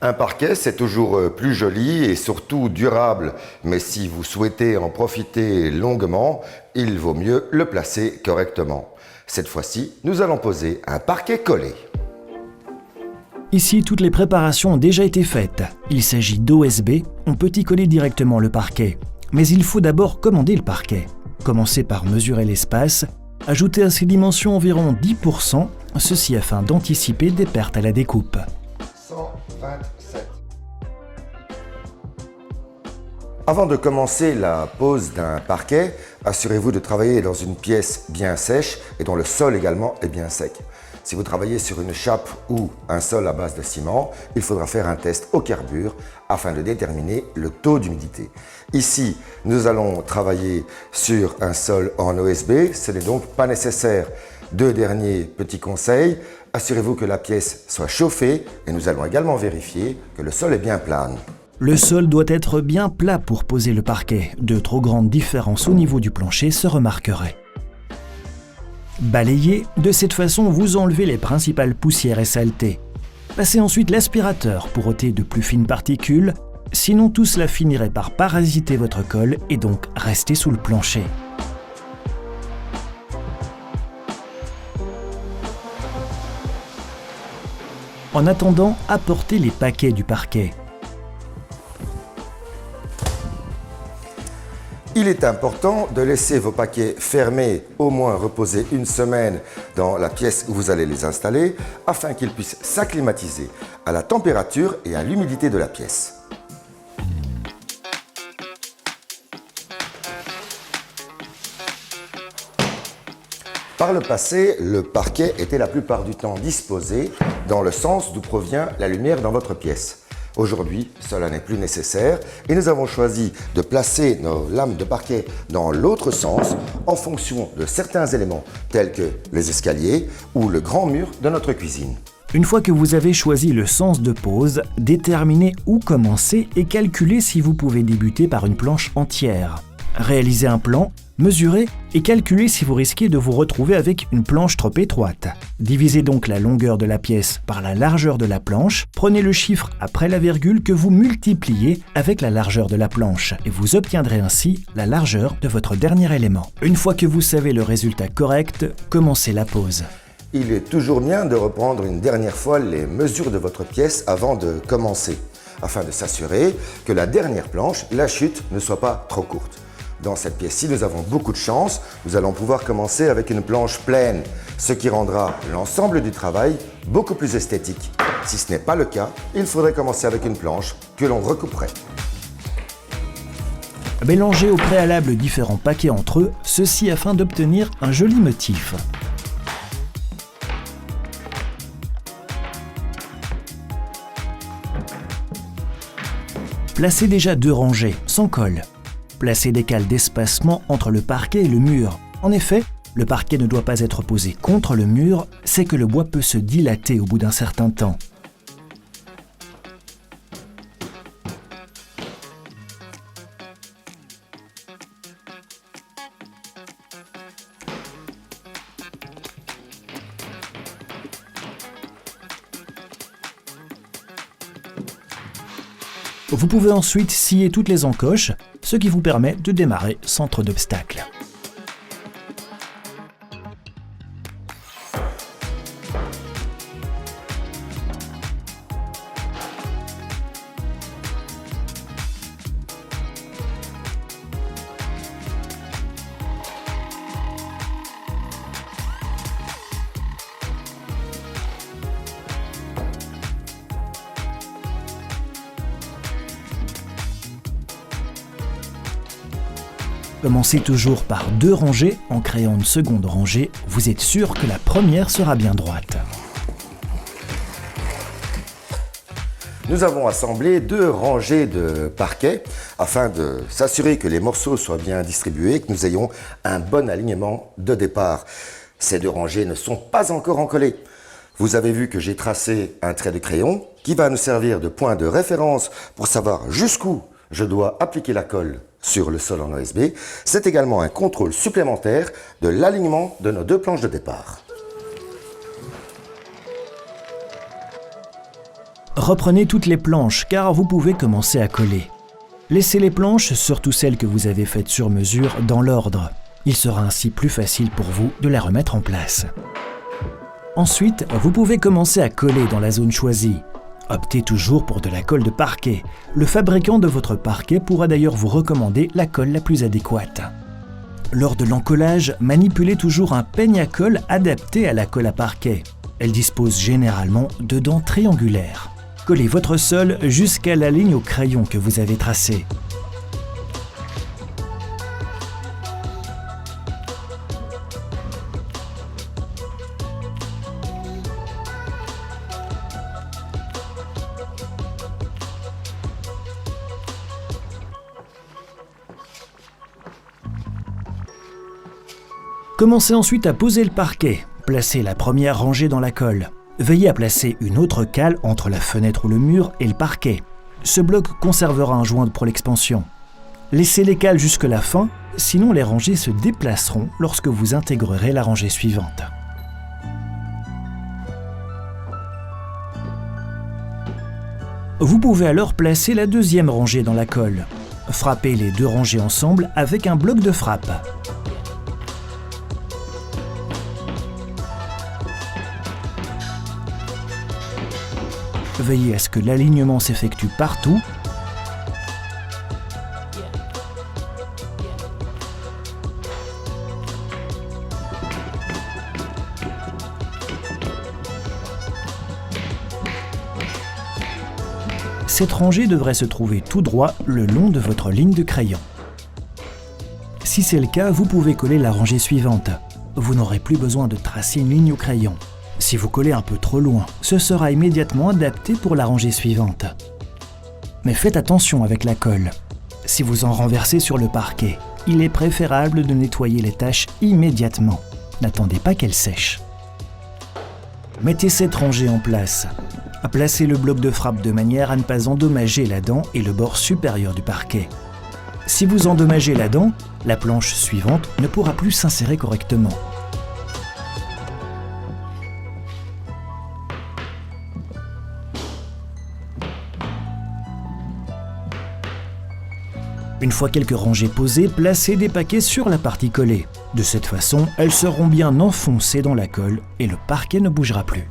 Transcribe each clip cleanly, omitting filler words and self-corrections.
Un parquet, c'est toujours plus joli et surtout durable, mais si vous souhaitez en profiter longuement, il vaut mieux le placer correctement. Cette fois-ci, nous allons poser un parquet collé. Ici, toutes les préparations ont déjà été faites. Il s'agit d'OSB, on peut y coller directement le parquet. Mais il faut d'abord commander le parquet. Commencez par mesurer l'espace, ajouter à ses dimensions environ 10%, ceci afin d'anticiper des pertes à la découpe. 127. Avant de commencer la pose d'un parquet, assurez-vous de travailler dans une pièce bien sèche et dont le sol également est bien sec. Si vous travaillez sur une chape ou un sol à base de ciment, il faudra faire un test au carbure afin de déterminer le taux d'humidité. Ici, nous allons travailler sur un sol en OSB, ce n'est donc pas nécessaire. Deux derniers petits conseils, assurez-vous que la pièce soit chauffée et nous allons également vérifier que le sol est bien plane. Le sol doit être bien plat pour poser le parquet. De trop grandes différences au niveau du plancher se remarqueraient. Balayez, de cette façon vous enlevez les principales poussières et saletés. Passez ensuite l'aspirateur pour ôter de plus fines particules, sinon tout cela finirait par parasiter votre colle et donc rester sous le plancher. En attendant, apportez les paquets du parquet. Il est important de laisser vos paquets fermés, au moins reposer une semaine dans la pièce où vous allez les installer, afin qu'ils puissent s'acclimatiser à la température et à l'humidité de la pièce. Par le passé, le parquet était la plupart du temps disposé dans le sens d'où provient la lumière dans votre pièce. Aujourd'hui, cela n'est plus nécessaire et nous avons choisi de placer nos lames de parquet dans l'autre sens en fonction de certains éléments tels que les escaliers ou le grand mur de notre cuisine. Une fois que vous avez choisi le sens de pose, déterminez où commencer et calculez si vous pouvez débuter par une planche entière. Réalisez un plan, mesurez et calculez si vous risquez de vous retrouver avec une planche trop étroite. Divisez donc la longueur de la pièce par la largeur de la planche, prenez le chiffre après la virgule que vous multipliez avec la largeur de la planche et vous obtiendrez ainsi la largeur de votre dernier élément. Une fois que vous savez le résultat correct, commencez la pose. Il est toujours bien de reprendre une dernière fois les mesures de votre pièce avant de commencer, afin de s'assurer que la dernière planche, la chute, ne soit pas trop courte. Dans cette pièce-ci, nous avons beaucoup de chance. Nous allons pouvoir commencer avec une planche pleine, ce qui rendra l'ensemble du travail beaucoup plus esthétique. Si ce n'est pas le cas, il faudrait commencer avec une planche que l'on recouperait. Mélangez au préalable différents paquets entre eux, ceci afin d'obtenir un joli motif. Placez déjà 2 rangées, sans colle. Placez des cales d'espacement entre le parquet et le mur. En effet, le parquet ne doit pas être posé contre le mur, c'est que le bois peut se dilater au bout d'un certain temps. Vous pouvez ensuite scier toutes les encoches, ce qui vous permet de démarrer sans trop d'obstacles. Commencez toujours par 2 rangées en créant une seconde rangée. Vous êtes sûr que la première sera bien droite. Nous avons assemblé 2 rangées de parquet afin de s'assurer que les morceaux soient bien distribués et que nous ayons un bon alignement de départ. Ces 2 rangées ne sont pas encore encollées. Vous avez vu que j'ai tracé un trait de crayon qui va nous servir de point de référence pour savoir jusqu'où je dois appliquer la colle sur le sol en OSB. C'est également un contrôle supplémentaire de l'alignement de nos 2 planches de départ. Reprenez toutes les planches car vous pouvez commencer à coller. Laissez les planches, surtout celles que vous avez faites sur mesure, dans l'ordre. Il sera ainsi plus facile pour vous de les remettre en place. Ensuite, vous pouvez commencer à coller dans la zone choisie. Optez toujours pour de la colle de parquet. Le fabricant de votre parquet pourra d'ailleurs vous recommander la colle la plus adéquate. Lors de l'encollage, manipulez toujours un peigne à colle adapté à la colle à parquet. Elle dispose généralement de dents triangulaires. Collez votre sol jusqu'à la ligne au crayon que vous avez tracée. Commencez ensuite à poser le parquet. Placez la première rangée dans la colle. Veillez à placer une autre cale entre la fenêtre ou le mur et le parquet. Ce bloc conservera un joint pour l'expansion. Laissez les cales jusqu'à la fin, sinon les rangées se déplaceront lorsque vous intégrerez la rangée suivante. Vous pouvez alors placer la deuxième rangée dans la colle. Frappez les deux rangées ensemble avec un bloc de frappe. Veillez à ce que l'alignement s'effectue partout. Cette rangée devrait se trouver tout droit le long de votre ligne de crayon. Si c'est le cas, vous pouvez coller la rangée suivante. Vous n'aurez plus besoin de tracer une ligne au crayon. Si vous collez un peu trop loin, ce sera immédiatement adapté pour la rangée suivante. Mais faites attention avec la colle. Si vous en renversez sur le parquet, il est préférable de nettoyer les taches immédiatement. N'attendez pas qu'elles sèchent. Mettez cette rangée en place. Placez le bloc de frappe de manière à ne pas endommager la dent et le bord supérieur du parquet. Si vous endommagez la dent, la planche suivante ne pourra plus s'insérer correctement. Une fois quelques rangées posées, placez des paquets sur la partie collée. De cette façon, elles seront bien enfoncées dans la colle et le parquet ne bougera plus.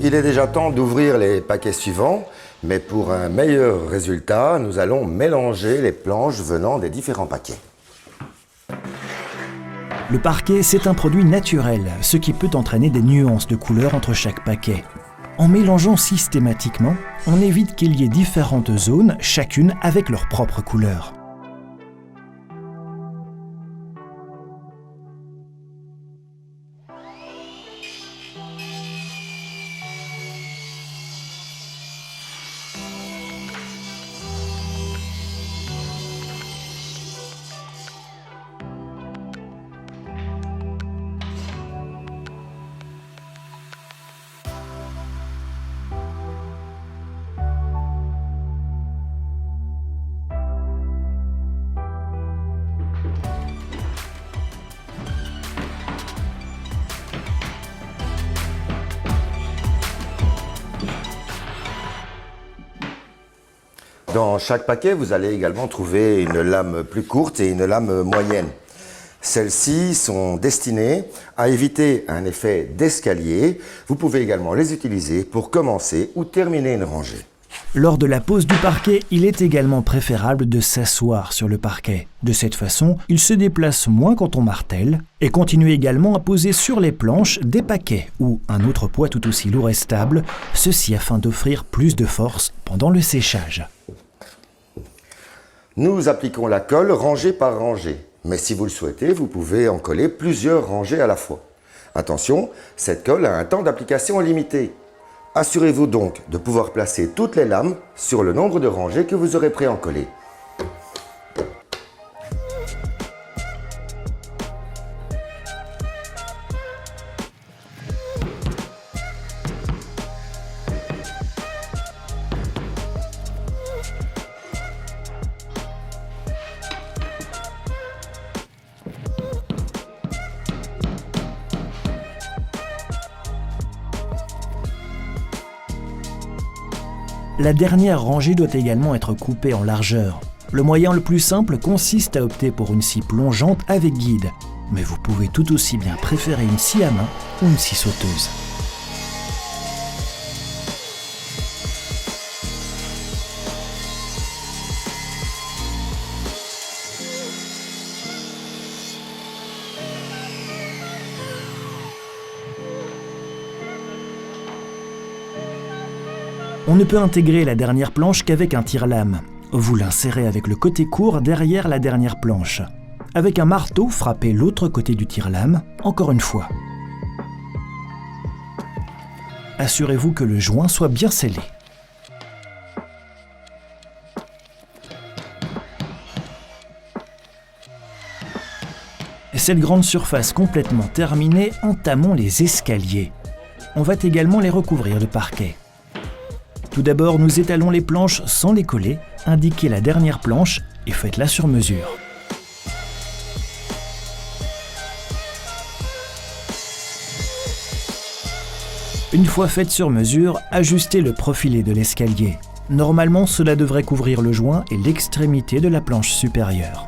Il est déjà temps d'ouvrir les paquets suivants, mais pour un meilleur résultat, nous allons mélanger les planches venant des différents paquets. Le parquet, c'est un produit naturel, ce qui peut entraîner des nuances de couleurs entre chaque paquet. En mélangeant systématiquement, on évite qu'il y ait différentes zones, chacune avec leur propre couleur. Dans chaque paquet, vous allez également trouver une lame plus courte et une lame moyenne. Celles-ci sont destinées à éviter un effet d'escalier. Vous pouvez également les utiliser pour commencer ou terminer une rangée. Lors de la pose du parquet, il est également préférable de s'asseoir sur le parquet. De cette façon, il se déplace moins quand on martèle. Et continuez également à poser sur les planches des paquets ou un autre poids tout aussi lourd et stable, ceci afin d'offrir plus de force pendant le séchage. Nous appliquons la colle rangée par rangée, mais si vous le souhaitez, vous pouvez en coller plusieurs rangées à la fois. Attention, cette colle a un temps d'application limité. Assurez-vous donc de pouvoir placer toutes les lames sur le nombre de rangées que vous aurez préencollées. La dernière rangée doit également être coupée en largeur. Le moyen le plus simple consiste à opter pour une scie plongeante avec guide, mais vous pouvez tout aussi bien préférer une scie à main ou une scie sauteuse. On ne peut intégrer la dernière planche qu'avec un tire-lame. Vous l'insérez avec le côté court derrière la dernière planche. Avec un marteau, frappez l'autre côté du tire-lame, encore une fois. Assurez-vous que le joint soit bien scellé. Cette grande surface complètement terminée, entamons les escaliers. On va également les recouvrir de parquet. Tout d'abord, nous étalons les planches sans les coller, indiquez la dernière planche et faites-la sur mesure. Une fois faite sur mesure, ajustez le profilé de l'escalier. Normalement, cela devrait couvrir le joint et l'extrémité de la planche supérieure.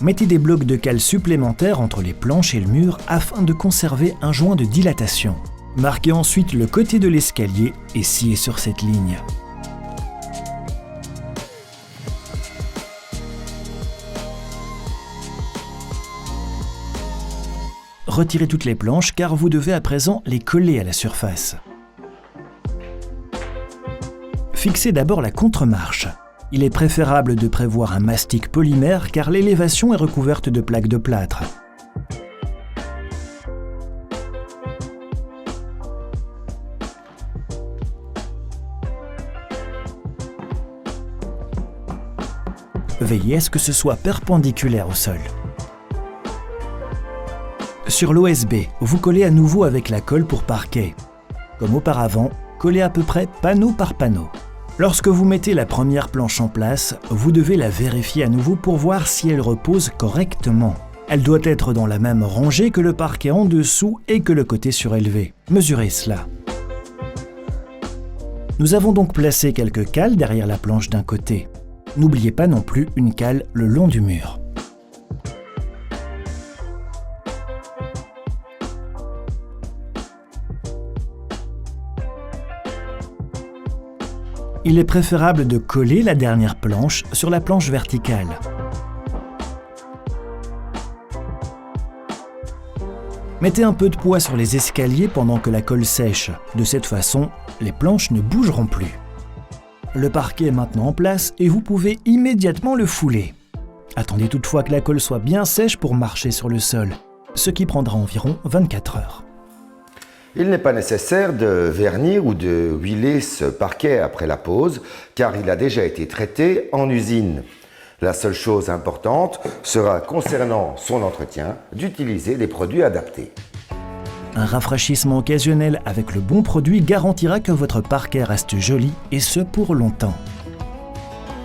Mettez des blocs de cale supplémentaires entre les planches et le mur afin de conserver un joint de dilatation. Marquez ensuite le côté de l'escalier et sciez sur cette ligne. Retirez toutes les planches car vous devez à présent les coller à la surface. Fixez d'abord la contre-marche. Il est préférable de prévoir un mastic polymère car l'élévation est recouverte de plaques de plâtre. Veillez à ce que ce soit perpendiculaire au sol. Sur l'OSB, vous collez à nouveau avec la colle pour parquet. Comme auparavant, collez à peu près panneau par panneau. Lorsque vous mettez la première planche en place, vous devez la vérifier à nouveau pour voir si elle repose correctement. Elle doit être dans la même rangée que le parquet en dessous et que le côté surélevé. Mesurez cela. Nous avons donc placé quelques cales derrière la planche d'un côté. N'oubliez pas non plus une cale le long du mur. Il est préférable de coller la dernière planche sur la planche verticale. Mettez un peu de poids sur les escaliers pendant que la colle sèche. De cette façon, les planches ne bougeront plus. Le parquet est maintenant en place et vous pouvez immédiatement le fouler. Attendez toutefois que la colle soit bien sèche pour marcher sur le sol, ce qui prendra environ 24 heures. Il n'est pas nécessaire de vernir ou de huiler ce parquet après la pose, car il a déjà été traité en usine. La seule chose importante sera, concernant son entretien, d'utiliser des produits adaptés. Un rafraîchissement occasionnel avec le bon produit garantira que votre parquet reste joli et ce pour longtemps.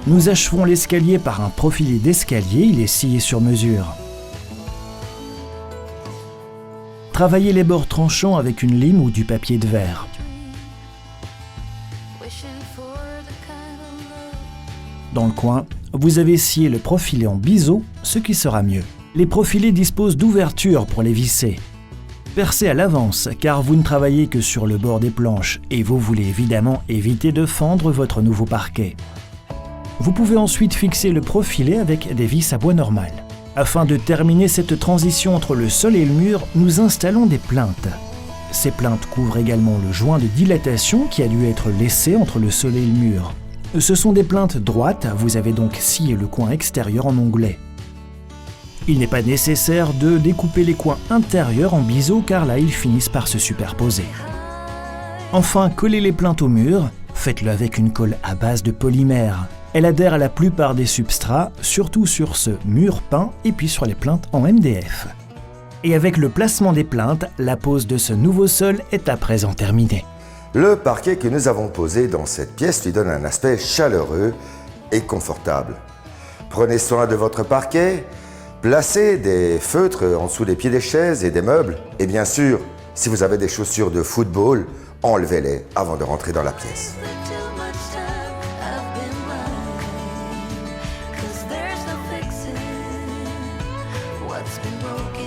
Nous achevons l'escalier par un profilé d'escalier, il est scié sur mesure. Travaillez les bords tranchants avec une lime ou du papier de verre. Dans le coin, vous avez scié le profilé en biseau, ce qui sera mieux. Les profilés disposent d'ouvertures pour les visser. Percez à l'avance car vous ne travaillez que sur le bord des planches et vous voulez évidemment éviter de fendre votre nouveau parquet. Vous pouvez ensuite fixer le profilé avec des vis à bois normal. Afin de terminer cette transition entre le sol et le mur, nous installons des plinthes. Ces plinthes couvrent également le joint de dilatation qui a dû être laissé entre le sol et le mur. Ce sont des plinthes droites, vous avez donc scié le coin extérieur en onglet. Il n'est pas nécessaire de découper les coins intérieurs en biseau car là ils finissent par se superposer. Enfin, collez les plinthes au mur, faites-le avec une colle à base de polymère. Elle adhère à la plupart des substrats, surtout sur ce mur peint et puis sur les plinthes en MDF. Et avec le placement des plinthes, la pose de ce nouveau sol est à présent terminée. Le parquet que nous avons posé dans cette pièce lui donne un aspect chaleureux et confortable. Prenez soin de votre parquet, placez des feutres en dessous des pieds des chaises et des meubles. Et bien sûr, si vous avez des chaussures de football, enlevez-les avant de rentrer dans la pièce. and broken.